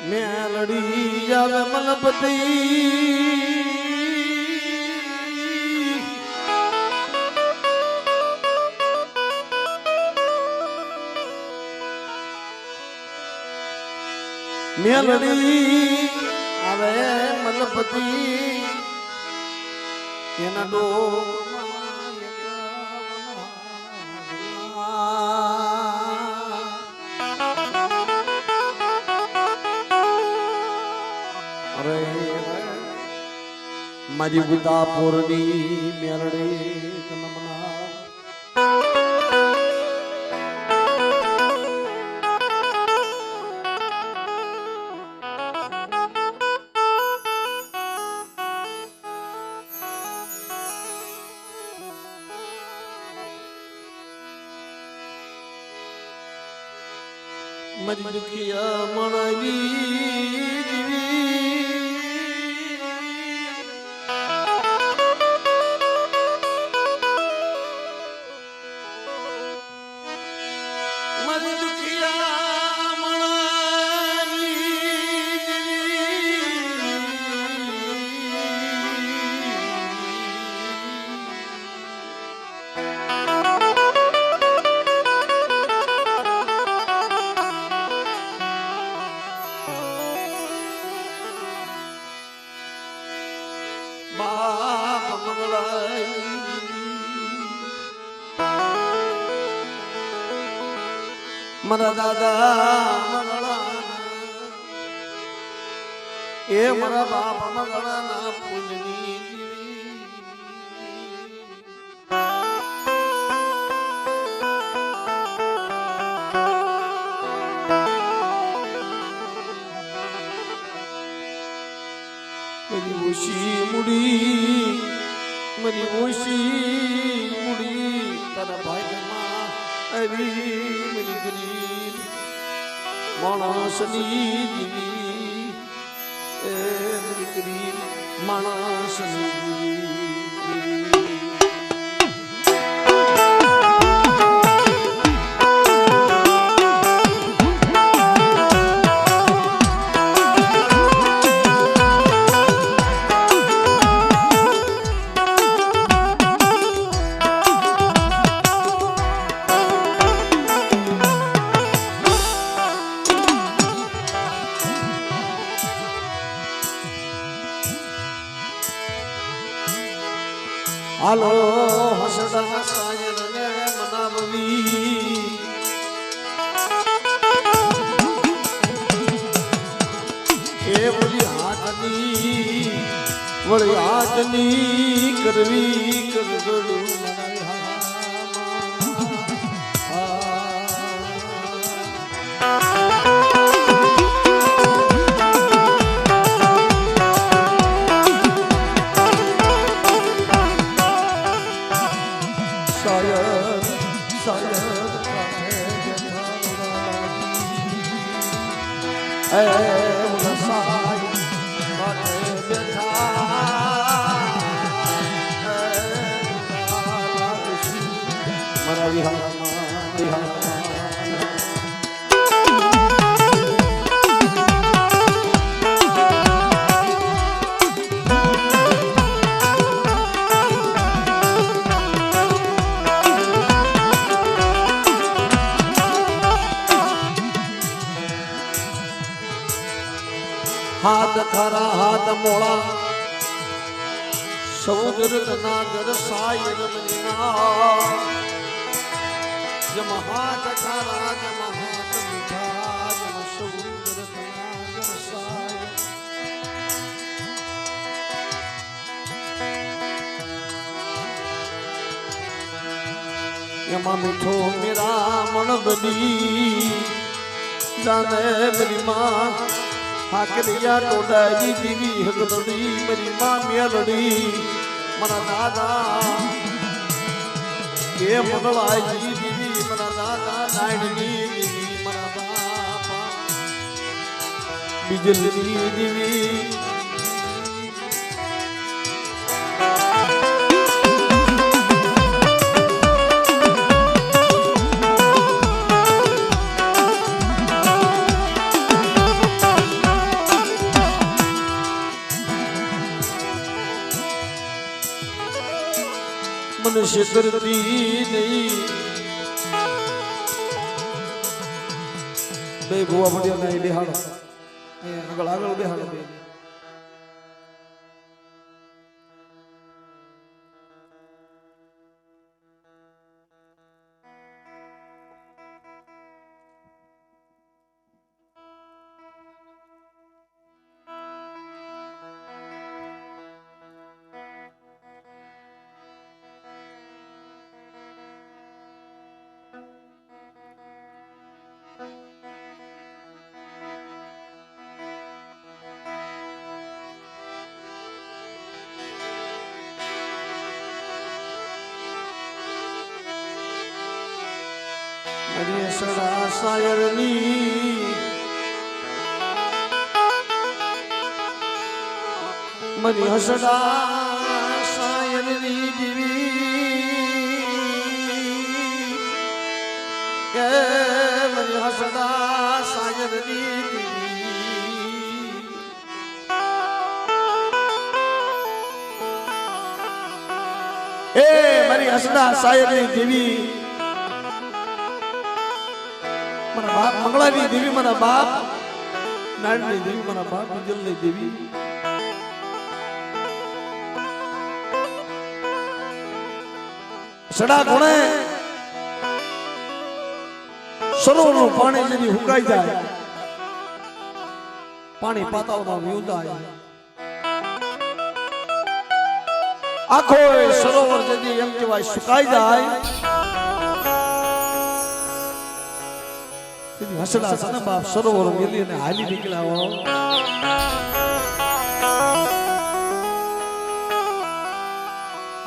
મેલડી જાવે મલપતિ મેલડી આવે મલપતિ એના ડો મારી બુદાપુરની મેરડી કનમના મારી દુખિયા મણાવી મારા દાદા એ મારા બાપ મગળાના પૂજની મારી ઓછી મુડી મારી ઓછી મુડી તારા ભાઈમાં આવી મારી ગરીબ માણસની દીવી એ મારી ગરીબ માણસની દીવી હાલો હસડા સાયરને મનાવવી એ વળી હાથની કરવી કરદડું હાથ ખરા હાથ મોળા સમુદ્ર નાગર સાયર મનીના જમ હાથ ખરા જમ હાથ મીઠા જમ સમુદ્ર નાગર સાયર એમાં મીઠો મેરા મન બની જાને મેરી માં હાકરિયા ટોડાઈ દીવી હગદડી મારી માં મેલડી મારા દાદા કે મંગળાઈ દીવી મારા દાદા નાયડની દીવી મારા બાપા બીજલની દેવી मन शिकरती नहीं બે ભુવા પડ્યા ના બેહાડો આગળ આગળ બેહાડો બે મારી સડા શાયરની મારી હસડા શાયરની દીવી કે મારી હસડા શાયરની દીવી એ મારી હસડા શાયરની દેવી મારા બાપ મંગળાની દેવી મારા બાપ નાડની દેવી મારા બાપ બીજલની દેવી સડા ગુણે સરોવરનું પાણી જેની હુકાઈ જાય પાણી પાતાળમાં વ્યુંદાય આખો સરોવર જેની એમ કહેવાય સુકાઈ જાય હસડા સને બાપ સરોવર મેલીને હાલી નીકળ્યા હો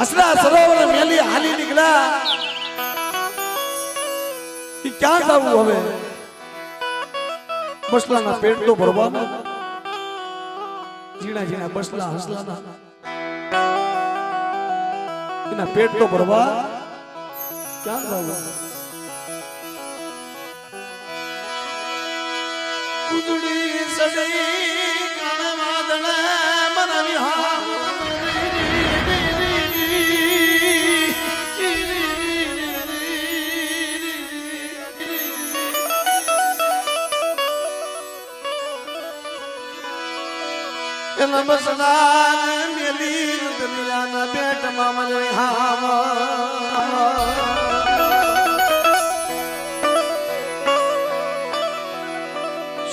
હસડા સરોવર મેલી હાલી નીકળ્યા કે ક્યાં જવું હવે બસલાના પેટ તો ભરવાના ઝીણા ઝીણા બસલા હસલાના એના પેટ તો ભરવા ક્યાં જવું ઉજળી સડી કણવાદણ મન વિહાર એના બસડાને મેલી દરિયાના પેટમાં મન વિહાર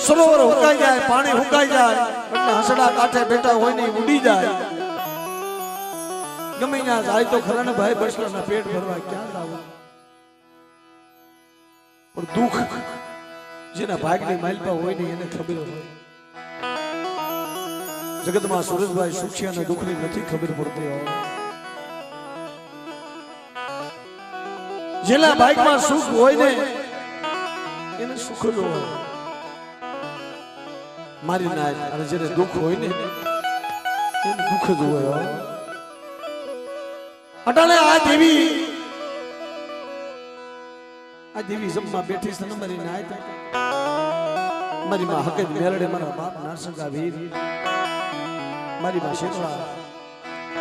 સરોવર હુકાઈ જાય પાણી હુકાઈ જાય એટલે હસડા કાંઠે બેઠા હોય ને ઉડી જાય ગમે ત્યાં જાય તો ખરા ને ભાઈ બસલાના પેટ ભરવા ક્યાં જાવ પણ દુઃખ જેના ભાગની માલપા હોય ને એને ખબર હોય જગતમાં સુરેશભાઈ સુખિયાના દુઃખની નથી ખબર પડતી હોય જેના ભાગમાં સુખ હોય ને એને સુખ જ હોય મારી નાય અને જેને દુઃખ હોય ને એને દુઃખ જ હોય અટાણે આ દેવી જમવા બેઠી છે ને મારી નાય મારી માં હકે મેરડે મારા બાપ નારસંગા વીર મારી માં શેતળા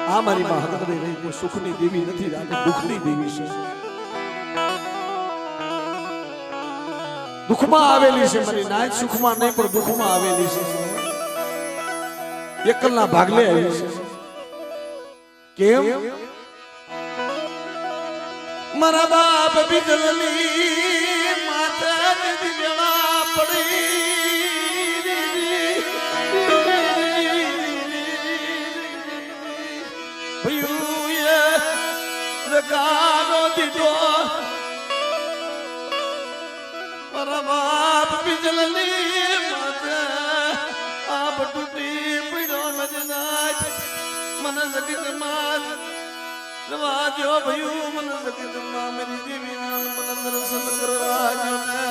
આ મારી માં હકે રહી કોઈ સુખની દેવી નથી આ દુઃખની દેવી છે દુઃખમાં આવેલી છે મારી નાય સુખમાં નહીં પણ દુઃખમાં આવેલી છે એકલના ભાગલે આવી છે કેમ મારા બાપ બીજલની માથે દીવેલા પડી ભયુએ રગાનો દીધો મારા બાપ બીજલની માથે આપ તૂટી પડ્યો મજનાજ મન જગતમાં રવાજો ભયું મન જગતમાં મેરી દેવી નામ મન દર્શન કરવાજો ને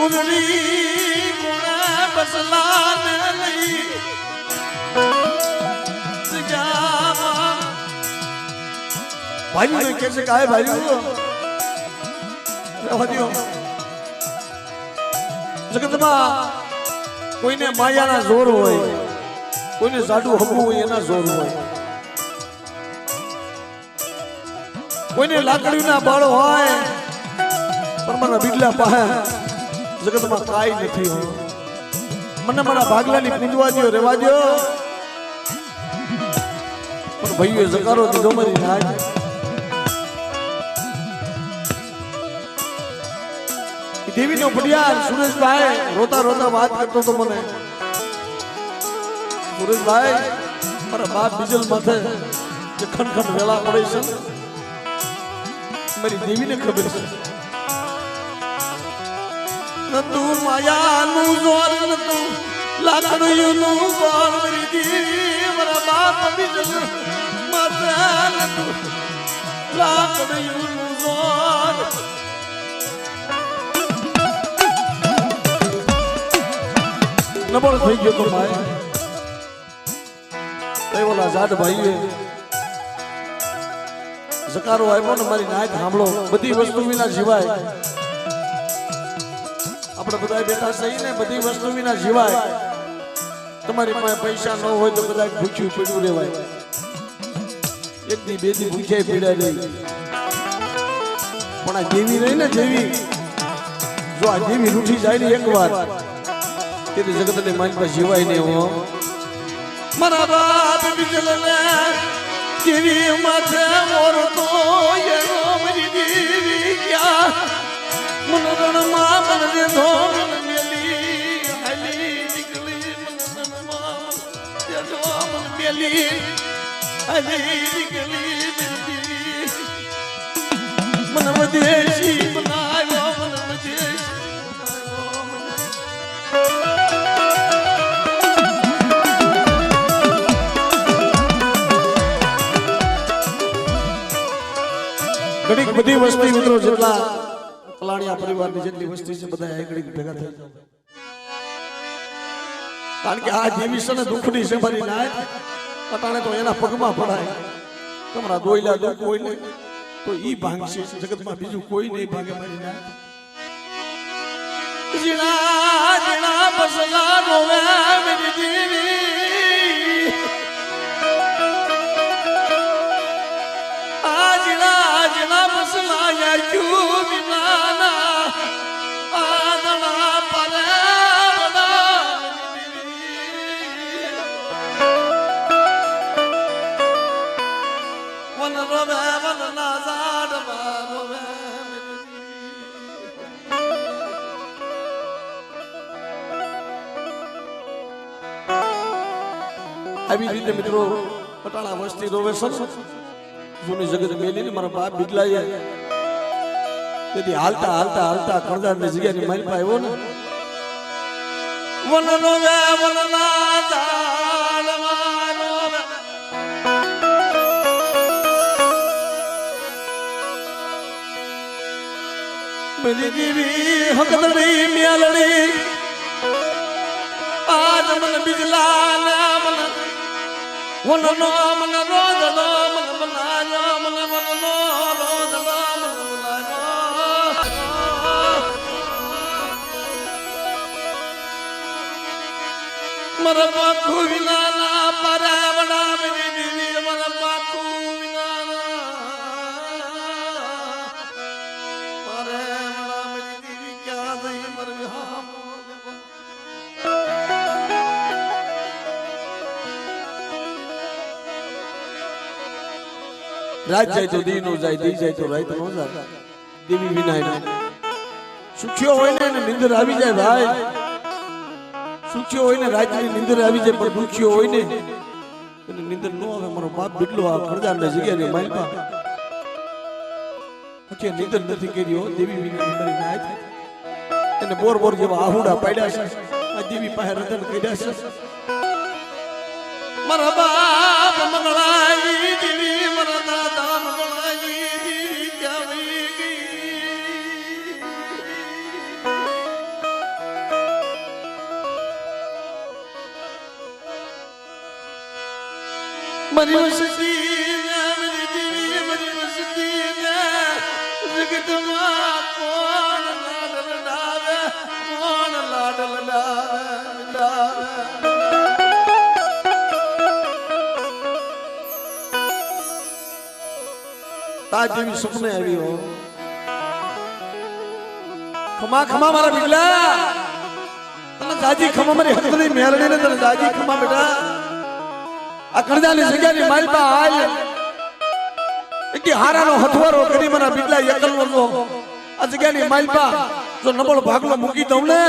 ફૂગડી કોણા બસલાને લઈ જગ્યામાં ભાઈ ને કહે છે કે આય ભાઈ રહેવા દ્યો જગતમાં કોઈને માયાના જોર હોય કોઈને જાડું હબું હોય એના જોર હોય કોઈને લાકડીના બાળ હોય પણ મારા બિડલા પાસે જગતમાં કાઈ નથી હોય મને મારા ભાગલાની પૂંજવા દ્યો રેવા દ્યો પણ ભાઈઓએ જકારો દીધો મારી નાજ દેવીનો પડિયાર સુરેશભાઈ રોતા રોતા વાત કરતો તો મને સુરેશભાઈ મારા બાપ બીજલ માથે જે ખનખન વેલા પડે છે મારી દેવીને ખબર છે નતુ માયાનું જોર નતુ લાકડીનું બોર મારી દેવી મારા બાપ બીજલ માથે નતુ લાકડીનું જોર નબળ થઈ ગયો તો માય એ ઓલા જાડ ભાઈએ જકારો આવ્યો ને મારી નાક સાંભળો બધી વસ્તુ વિના જીવાય આપણે બધા બેઠા સહી ને બધી વસ્તુ વિના જીવાય તમારી પાસે પૈસા ન હોય તો બધા ભૂખ્યું પીડ્યું રહેવાય એક દી બે દી ભૂખ્યા પીડ્યા રહી પણ આ દેવી રહી ને દેવી જો આ દેવી રૂઠી જાય ને એક વાર तेरी जगत ने मन पर जीवाई नहीं हो मरा बाप बिजल ने तेरी माथे और तो ये मेरी देवी क्या मनोरण मां मन रे धो मन मेली हली निकली मनोरण मां ये धो मन मेली हली निकली मेरी मन मदेशी बनायो मन मदेशी ઘડીક બધી વસ્તી મિત્રો જેટલા કલાણિયા પરિવારની જેટલી વસ્તી છે બધા આ ઘડીક ભેગા થઈ જાવ કારણ કે આ દેવી છે ને દુઃખની છે મારી નાય અટાણે તો એના પગમાં પડાય તમારા દોયલા દુઃખ હોય ને તો ઈ ભાંગશે જગતમાં બીજું કોઈ નહીં ભાંગે મારી નાય જીણા જીણા બસલા રોવે મેરી દેવી बसला यार क्यों बिना आदना परेवना वन रोवे वन नाजाड रोवे આવી રીતે મિત્રો પટાણા વસ્તી રોવે સર જૂની જગત મેલી ને મારા બાપ બિગલાય તેથી હાલતા હાલતા હાલતા કરદાર ની જગ્યાની મારી પાસે આવ્યો ને વન નો વે વન ના જાળ મારો મેરી દેવી હકદડી મ્યાલડી આજ મન બિજલા ના મન વન નો મન રોજ નો મન બનાયો મન વન નો રોજ નો મન બનાયો મર પાખુ વિના ના પરાવડા મેરી દેવી મર પાખુ વિના પરાવડા મેરી દેવી ક્યાં ગઈ મર વિહા રાત જાય તો દી નો જાય દી જાય તો રાત નો જાય દેવી વિનાય સુખ્યો હોય ને એને નિંદર આવી જાય ભાઈ સુખ્યો હોય ને રાતની નિંદર આવી જાય પણ દુખ્યો હોય ને એને નિંદર ન આવે મારો બાપ બિડલો આ ખરદાર ને જગ્યાએ માલપા કે નિંદર નથી કર્યો દેવી વિનાય મારી નાય એને બોર બોર જેવા આહુડા પાડ્યા છે આ દેવી પાસે રતન કર્યા છે મારા બાપ મંગળાઈ દેવી મારા દાદા મંગળાઈ દેવી ક્યાં વહી ગઈ मरी वसती मेरी दीवी मरी वसती जगत में कौन लाडल डावे कौन लाडल डावे ताज जेवी सपने आई हो खमा खमा मारा बिगला तने जाजी खमा मारी हकदरी मेलड़ी ने तने जाजी खमा बेटा आ कणजानी जग्यानी मालपा आल एकी हारानो हथवारो करी मना बिगला एकलनो नो आ जग्यानी मालपा जो नबळ भागलो मूकी दઉં ने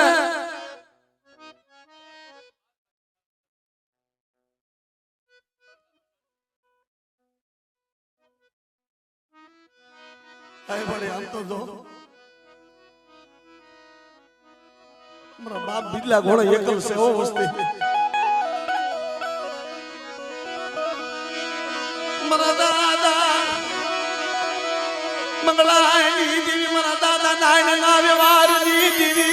आए बड़े हम तो दो मेरा बाप बिगला घोड़ा एकल से ओ वस्ती मेरा दादा मंगलानी देवी मेरा दादा नायण ना व्यवहार दी देवी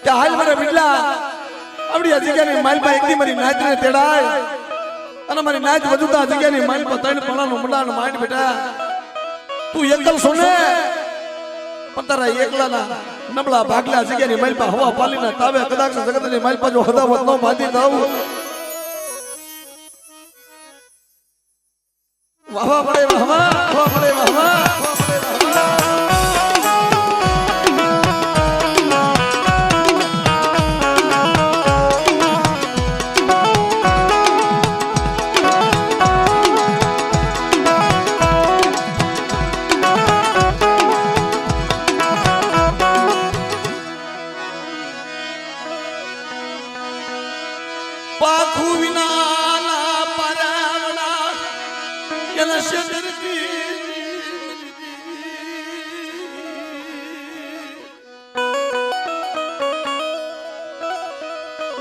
क्या हाल मेरा बिगला अबड़ी जग्यानी मालपा एकदी मारी नाचने तेड़ाय अने मारी नाच वजुता जग्यानी मालपा तण पणानो मुंडानो मांड बेटा तू एकल सोने पण तारा एकलाना नबळा भागला जग्यानी मालपा हवा पालीना तावे कदाच जगतनी मालपा जो हदावत नो बांधी दाव वाह वाह बड़े वाह वाह बड़े वाह पाखू विनाला परावडा यन शदरती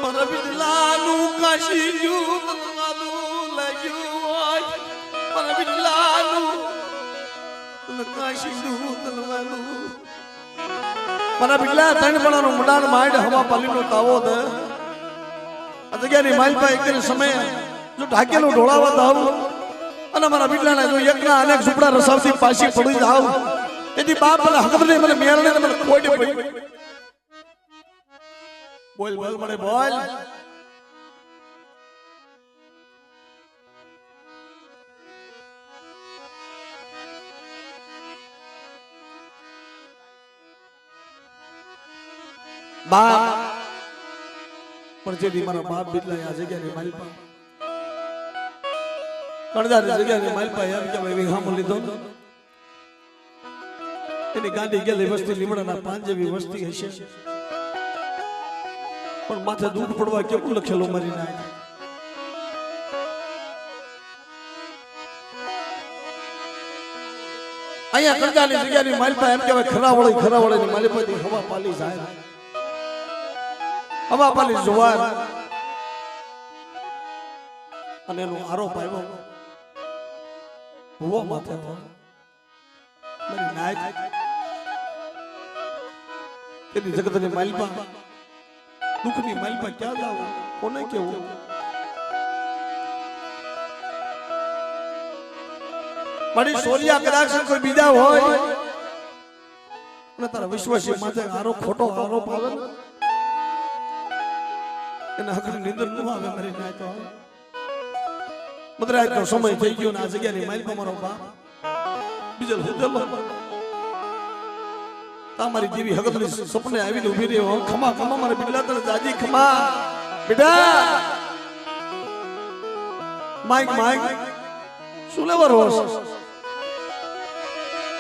मन बिलालू काशी यू तनवालू लयू मन बिलालू काशी यू तनवालू मन बिला तण बनानो मुंडान माइड हवा पालीनो तावो दे जग्यानी मालपा एक दिन समय जो ढाकेलो ढोळावा दाव અને મારા બીટલાને જો એકના અનેક ઝૂપડા રસાવથી પાછી પડી જાવ એથી બાપ મને હકમને મને મેળને મને કોડી પડી બોલ બોલ મને બોલ બાપ पर जेदी मारा बाप बिटला आ जग्यानी मालपा कणजानी जग्यानी मालपा एम के भाई विहामो लीधो एनी गांडी गेली वस्ती લીમડાના પાન જેવી વસ્તી હશે પણ માથે દૂધ પડવા કેવું લખેલું મારી ના અહીંયા કણજાની જગ્યાની માલપા એમ કે ખરાવળી માલપાથી હવા પાલી જાય हवा पाली जुवान અને એનો આરોપ આવ્યો હુવો માથે મારી નાચ તેની જગતની માલપા દુઃખની માલપા ક્યાં જાવ કોને કેવું મારી સોરિયા કદાચ કોઈ બીજા હોય અને તારા વિશ્વાસી માથે આરોપ ખોટો આરોપ આવે એને હકની નિંદર ન આવે મારી નાય તો મદરાજનો સમય થઈ ગયો ને આ જગ્યાની માલપા મારો બાપ બીજલ હુદલો તમારી દેવી હકની સપને આવીને ઊભી રહી હો ખમા ખમા મારા બિલ્લા તને જાજી ખમા બેટા માઈક માઈક શું લેવા રોસ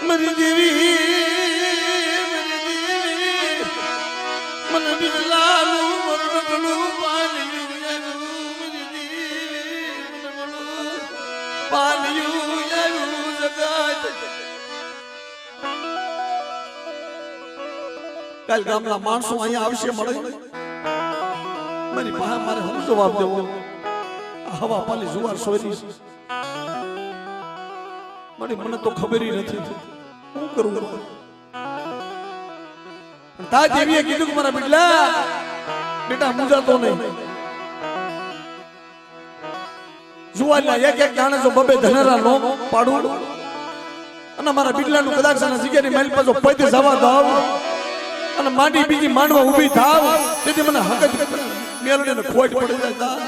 મારી દેવી મને બિલ્લાનું મરણનું કાલ ગામના માણસો અહીંયા આવશે મળે મારી પાસે મારે હું જવાબ દેવો હવા પાલી જુવાર સોરી મારી મને તો ખબર નથી શું કરું તા દેવીએ કીધું કે મારા બેટા મૂંઝાતો નહીં. જુવાનના એક જાણે જો બબે ધનેરા નો પાડું અને મારા બીટલાનું કદાચ આના જગ્યાની મહેલ પાછો પૈતે જવા દઉં અને માંડી બીજી માંડવા ઊભી થાવ તેથી મને હકત મેલડીને ખોટ પડી જાય.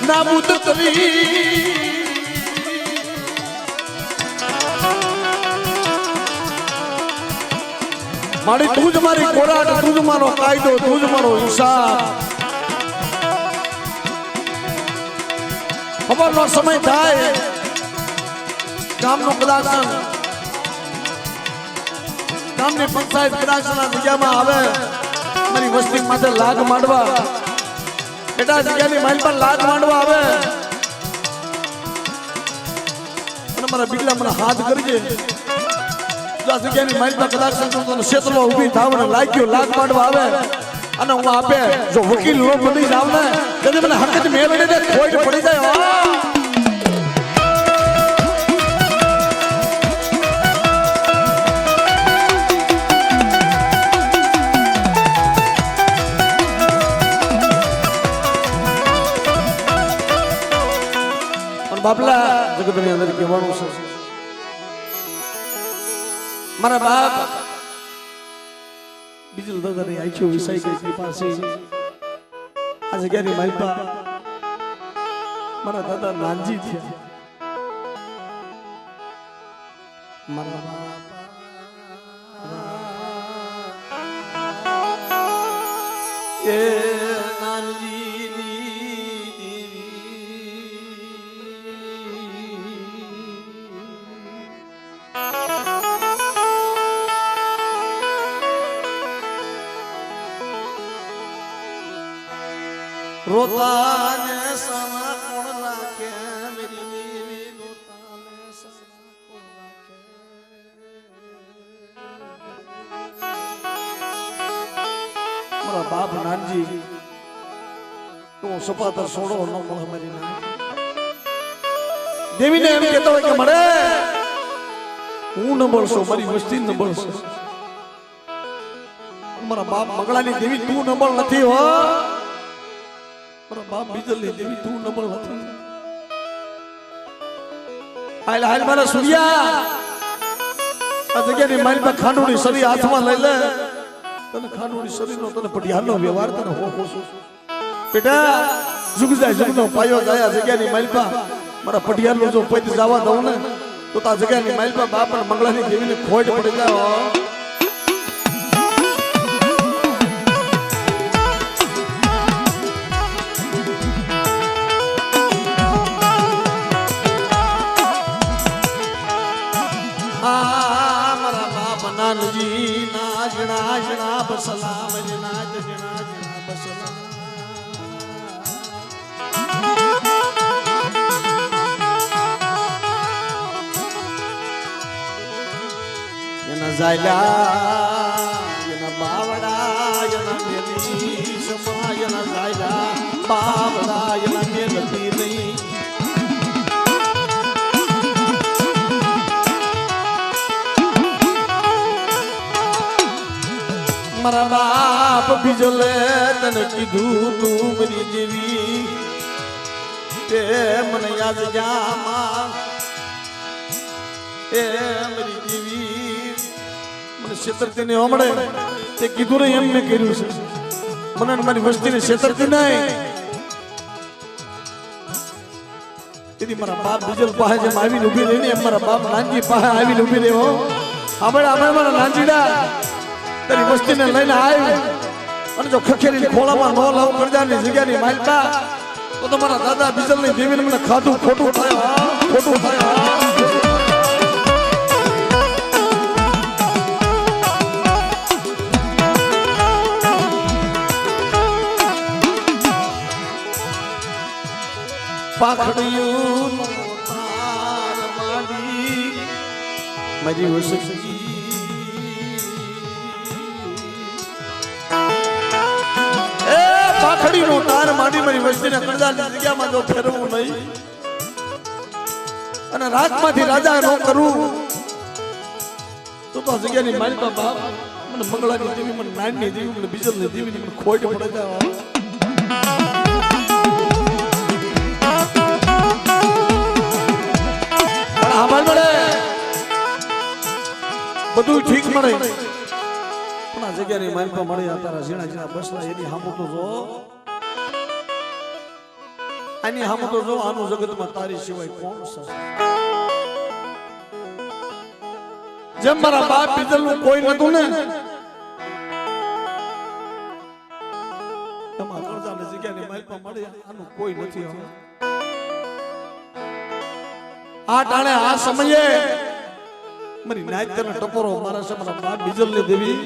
નાબૂદ કરી મારી તું જ મારી ખોરાક, તું જ મારો કાયદો, તું જ મારો હિસાબ. ખબરનો સમય થાય ગામનો કદાચ ગામની પંચાયત કદાચના જગ્યામાં આવે મારી વસ્તી માટે લાગ માંડવા બેટા જગ્યાની માઇલ પર લાગ માંડવા આવે અને મારા બીગલા મને હાથ કરજે. જો જગ્યાની માઇલ પર કદાચ ક્ષેત્રો ઊભી થાવ ને લાગ્યો લાગ માંડવા આવે અને હું આપે જો વકીલ નો બની જાવ ને તેથી મને હકત મેળવીને ખોટ પડી જાય. બાપલા જગતની અંદર કહેવાનું છે મારા બાપ બીજું દાદાની આંખો વિસાઈ ગઈ કૃપા છે. આ જગ્યાની માલપા મારા દાદા નાનજી થયા. મારા બાપ એ નાનજી રોતાને સના કોણ રાખે મેરી દેવી રોતાને સના કોણ રાખે. મારા બાપ નાનજી તું સપાતર છોડો ન મળે મારી ના દેવીને એમ કહેતો હોય કે મળે હું ન મળશો મારી વસ્તી ન મળશે. મારા બાપ મંગળાની દેવી તું નબળ નથી હો. બાપ બીજલની દેવી તું નબળ નથી. હાલ હાલ મારા સૂર્યા આ જગ્યાની મારી પર ખાંડોની સરી હાથમાં લઈ લે તને ખાંડોની સરીનો તને પટિયાનો વ્યવહાર તને હો બેટા જુગ જાય જુગનો પાયો જાય. આ જગ્યાની મારી પર મારા પટિયાનો જો પૈત જવા દઉં ને તો આ જગ્યાની મારી પર બાપ અને મંગળાની દેવીને ખોટ પડી જાય. નાનજી ના જણા જણા બસલામ જણા જણા જણા બસલામ એના જાયલા એના બાવડા એના મેલી સમા એના જાયલા બાવડા એના મેલતી નહીં. મારા બાપ બીજલે તને કીધું તું મારી જેવી તે મને યાદ જામાં એ મારી જેવી મને છેતરતીને હમણે તે કીધું ને એમ મેં કર્યું છે. મને મારી વસ્તીને છેતરતી નહીં. તેથી મારા બાપ બીજલ પાસે જેમ આવીને ઉભી રહીને એમ મારા બાપ નાનજી પાસે આવીને ઉભી રહ્યો. આપણે મારા નાનજીડા તારી વસ્તીને લઈને આવ્યો અને જો ખખેરી ખોળામાં નો લાવ કરજાની જગ્યાની માલપા તો તમારા દાદા બીજલની દેવીને મને ખાધું ખોટું થાય ખોટું થાય પાખડિયું તાર માડી મારી વસકી એ પાખડીનું તાર માડી મારી વસ્તીને કરજાની જગ્યામાં જો ફેરવું નહીં અને રાજમાંથી રાજા ન કરું તો જગ્યાની માલિકા બાપ મને મંગળાની દેવી મને નાનની દેવી મને બીજલની દેવી મને ખોટ પડે જાય બધું ઠીક મળે પણ આ જગ્યાની માલિકા મળે તારા ઝીણા ઝીણા બસલા એની હામું તો જો આની હામું તો જો આનું જગતમાં તારી સિવાય કોણ છે જેમ મારા બાપ બીજલનું કોઈ નતું ને એમાં કરજાની જગ્યાની માલિકા મળે આનું કોઈ નથી આ ટાણે આ સમયે મારી નાયતને ટપોરો મારા છે મારા બાપ બીજલની દેવી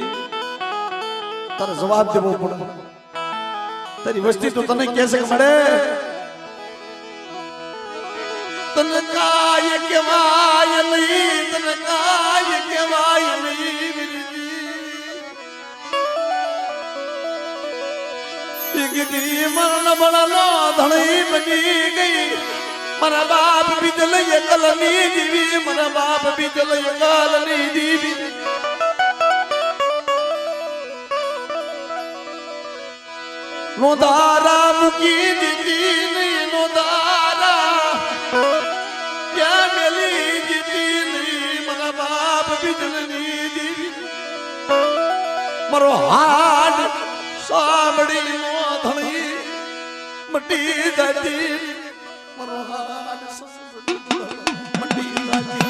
તારે જવાબ દેવો પડે તારી વસ્તી તો તને કહેશે કે મળે તને કાય કહેવાય નહીં તને કાય કહેવાય નહીં દીકરી મરણ બળનો ધણી બની ગઈ મારા બાપ બીજલ એકલની દીવી મારા બાપ બીજલ એકલની દીવી નો દારા મૂકી દીધી નહીં નો દારા ક્યાં મેલી દીધી નહીં મારા બાપ બીજલની દીવી મારો હાડ સાંભળી નો ધણી મટી જતી મારો હાડ મટી જતી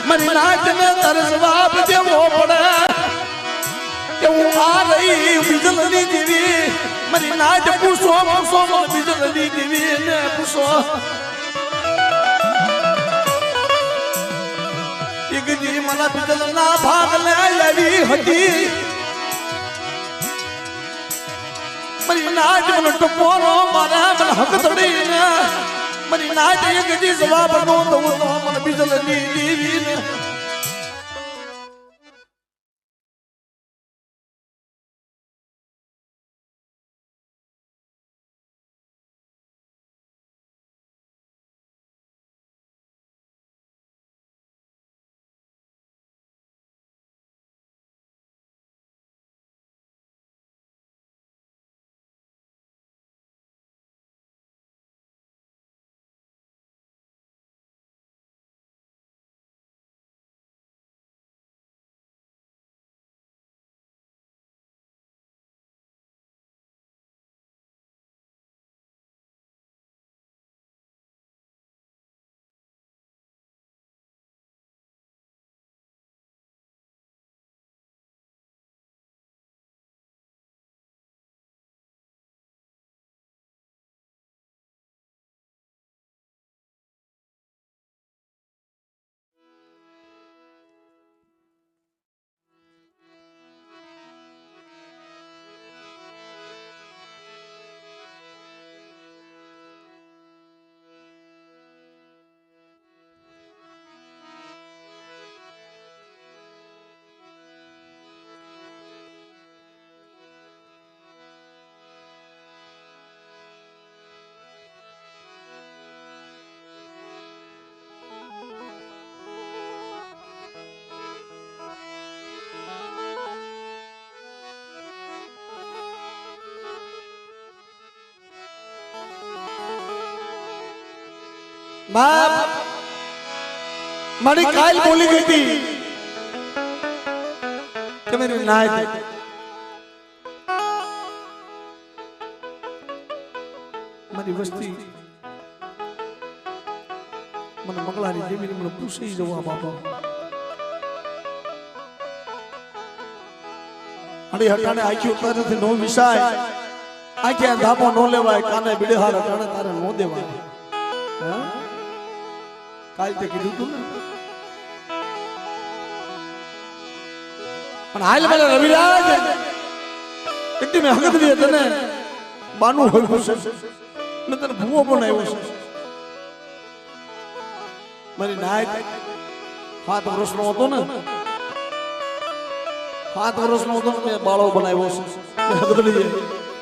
મારી નાચને તારે જવાબ દેવો પડે કે હું આ રહી બીજલની દેવી મારી નાચ પૂછો પૂછો બીજલની દેવી ને પૂછો દીકરી મને બીજલના ભાગ લે આવી હતી મારી નાચ મને ટપોરો મારા મને હક તડીને મારી નાચ એક દી જવાબ નો દઉં તો મને બીજલની દેવી ને બાપ મારી કાલ બોલી ગઈ હતી તમે નાય મારી વસ્તી મને મગલાની દેવીને મને પૂછી જવા બાપા અરે હટાણે આખી ઉતારેથી નો વિસાય આખી ધામો નો લેવાય કાને બીડે હાર હટાણે તારે નો દેવાય હા કાલ તે કીધું તું ને પણ હાલ મને રવિરાજ એટલી મેં હકત દી તને બાનું હોય છે મેં તને ભૂવો પણ આવ્યો છે મારી નાય 7 વર્ષનો હતો ને 7 વર્ષનો હતો મેં બાળો બનાવ્યો છે મેં હકત દી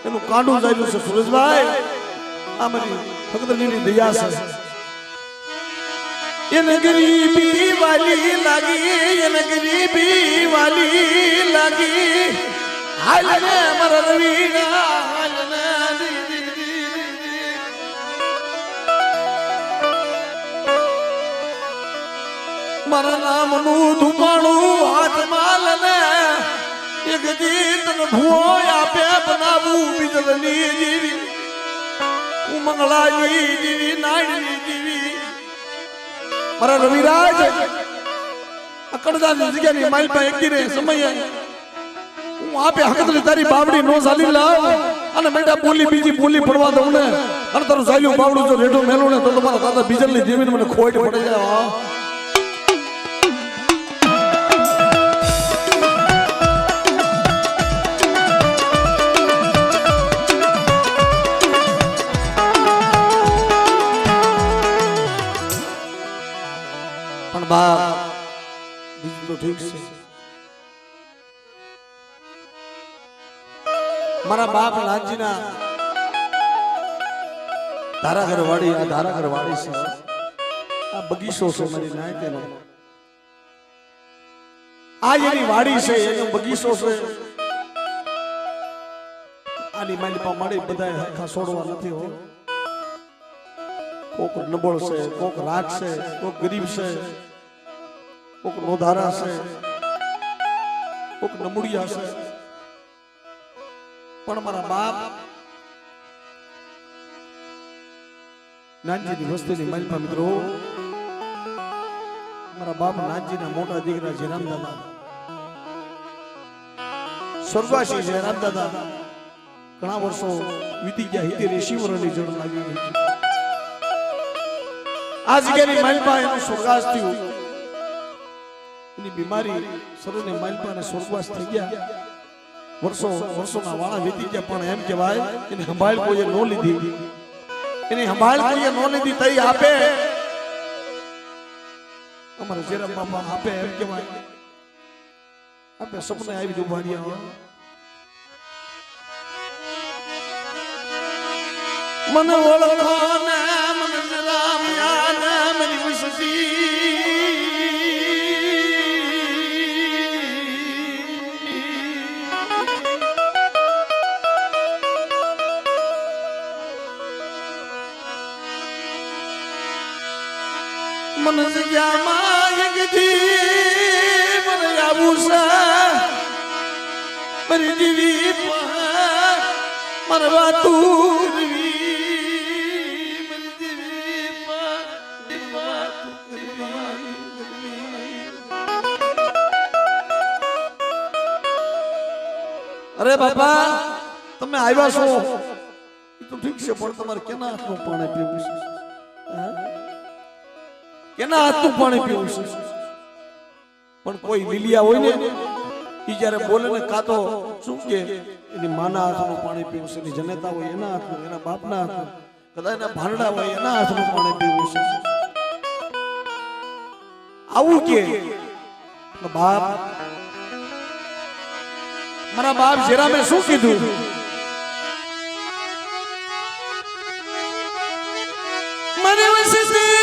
એનું કાંડું જાયું છે સુરેશભાઈ આ મારી હકતની દયા છે એને ગરીબી વાલી લાગી એને ગરીબી વાલી લાગી હાલને મર રવીના હાલને મારા નામનું ધુમાડું હાથમાં લને એક દીત ન ભૂવો આપે બનાવું બીજલની જીવી ઉમંગલાજી જીવી નાયની જીવી મારા રવિરાજ અકડદાની જગ્યાની માઇલ પર એક દીને સમય હું આપે હકતલી તારી બાવડી નો ચાલી લાવ અને બેટા બોલી બીજી બોલી પડવા દઉં ને અને તારું ચાલ્યું બાવડું જો રેડો મેલું ને તો તમારા દાદા બીજલની જમીન મને ખોટ પડી જાય પણ બાપ બીજું તો ઠીક છે મારા બાપ નાનજીના ધારાઘર વાડી આ ધારાઘર વાડી છે આ બગીચો છે મારી નાય તેનો આ એની વાડી છે એનો બગીચો છે આની માલિપા મળી બધાય હરખા છોડવા નથી હો કોક નબળ છે કોક રાગ છે કોક ગરીબ છે કોક નોધારા છે કોક નમુડિયા છે પણ મારા બાપ નાનજીની વસ્તીની માલિપા મિત્રો મારા બાપ નાનજીના મોટા દીકરા જયરામ દાદા સ્વર્ગવાસી જયરામ દાદા ઘણા વર્ષો વીતી ગયા 80 વર્ષની જણ લાગી ગઈ આ જગ્યાની માલિપા એનું સ્વર્ગવાસ થયું એની બીમારી સરોને માલિપા ને સ્વર્ગવાસ થઈ ગયા વર્ષોના વાળા વીતી ગયા પણ એમ કહેવાય એની સંભાળ કોઈએ નો લીધી એની સંભાળ કોઈએ નો લીધી તઈ આપે અમારા જયરામ બાપા આપે એમ કહેવાય આપે સપને આવી ઉભા રહ્યા મને ઓળખો ને મને જયરામ યાદ મારી વિશ્વસી मन जग्याમાં યગથી મને આવું છે મારી દીવી મરવા તુરવી મારી દીવી મરવા અરે બાપા તમે આવ્યા છો તો ઠીક છે પણ તમારે કેના હાથનું પાણી પીવું છે કેના હાથનું પાણી પીવું છે પણ કોઈ લીલિયા હોય ને ઈ જ્યારે બોલે ને કાતો શું કે એની માના હાથનું પાણી પીવું છે એની જનેતા હોય એના હાથનું એના બાપના હાથનું કદાચ એના ભાંડા હોય એના હાથનું પાણી પીવું છે આવું કે બાપ મારા બાપ જયરામે શું કીધું મને વસતી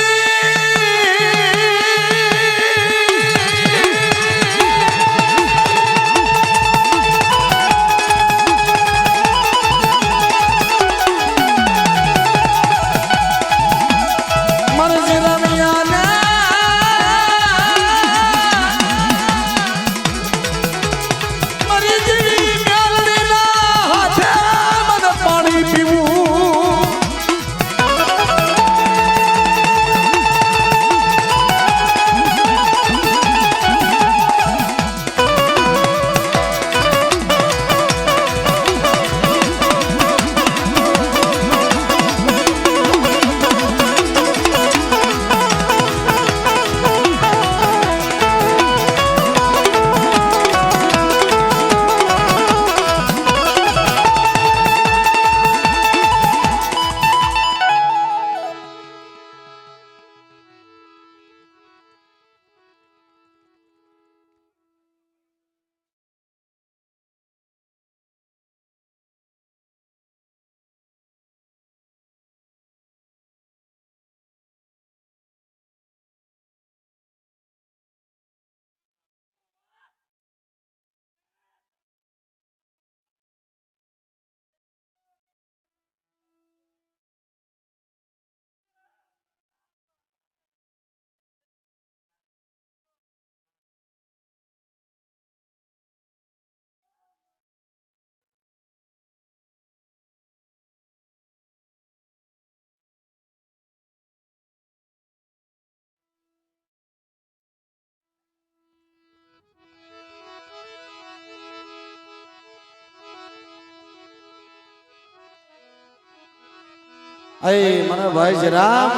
અય મારા ભાઈ જરામ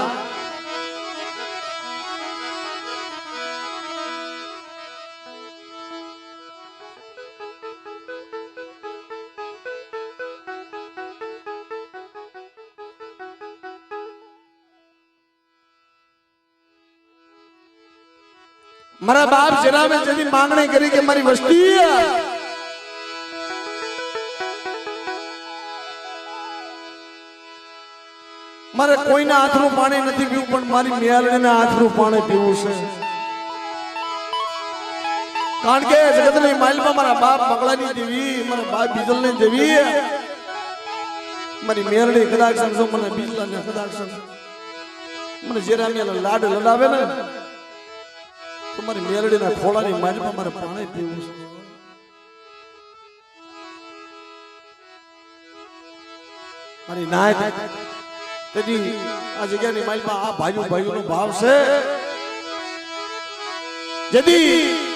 મારા બાપ જરામે જેની માંગણી કરી કે મારી વસ્તી મારે કોઈના હાથનું પાણી નથી પીવું પણ મારી મેલડીના હાથનું પાણી પીવું છે કારણ કે જગતની માલમાં મારા બાપ પગલાની દેવી મારા બાપ બીજલની દેવી મારી મેલડી કદાચ સમજો મને બીજલાને કદાચ સમજો મને જેરામિયા લાડ લડાવે ને તમારી મેરડીના ખોળાની માલમાં મારે પાણી પીવું છે મારી નાય તેથી આ જગ્યાની માલમાં આ ભાઈઓ ભાઈઓનો ભાવ છે જેથી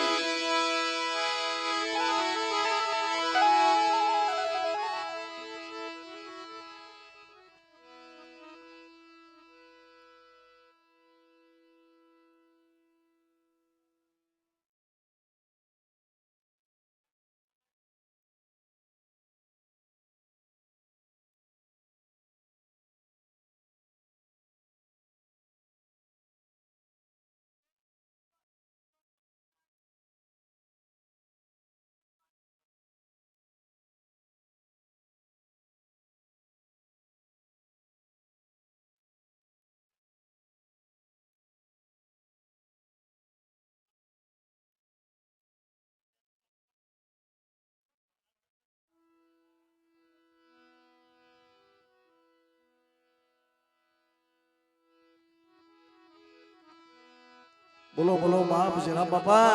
બોલો બોલો બાપ જરા બાપા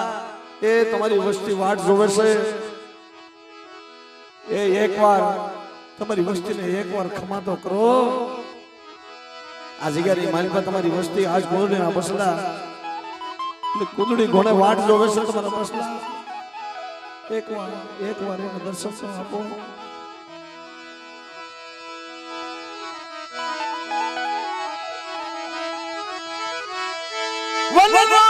એ તમારી વસ્તી વાટ જોવે છે એ એકવાર તમારી વસ્તીને એકવાર ખમા તો કરો આ જગ્યાની માલિકા તમારી વસ્તી આજ ગોળના બસલા એટલે કુદડી ઘોડે વાટ જોવે છે તમારા બસલા એકવાર એને દર્શન આપો વંદના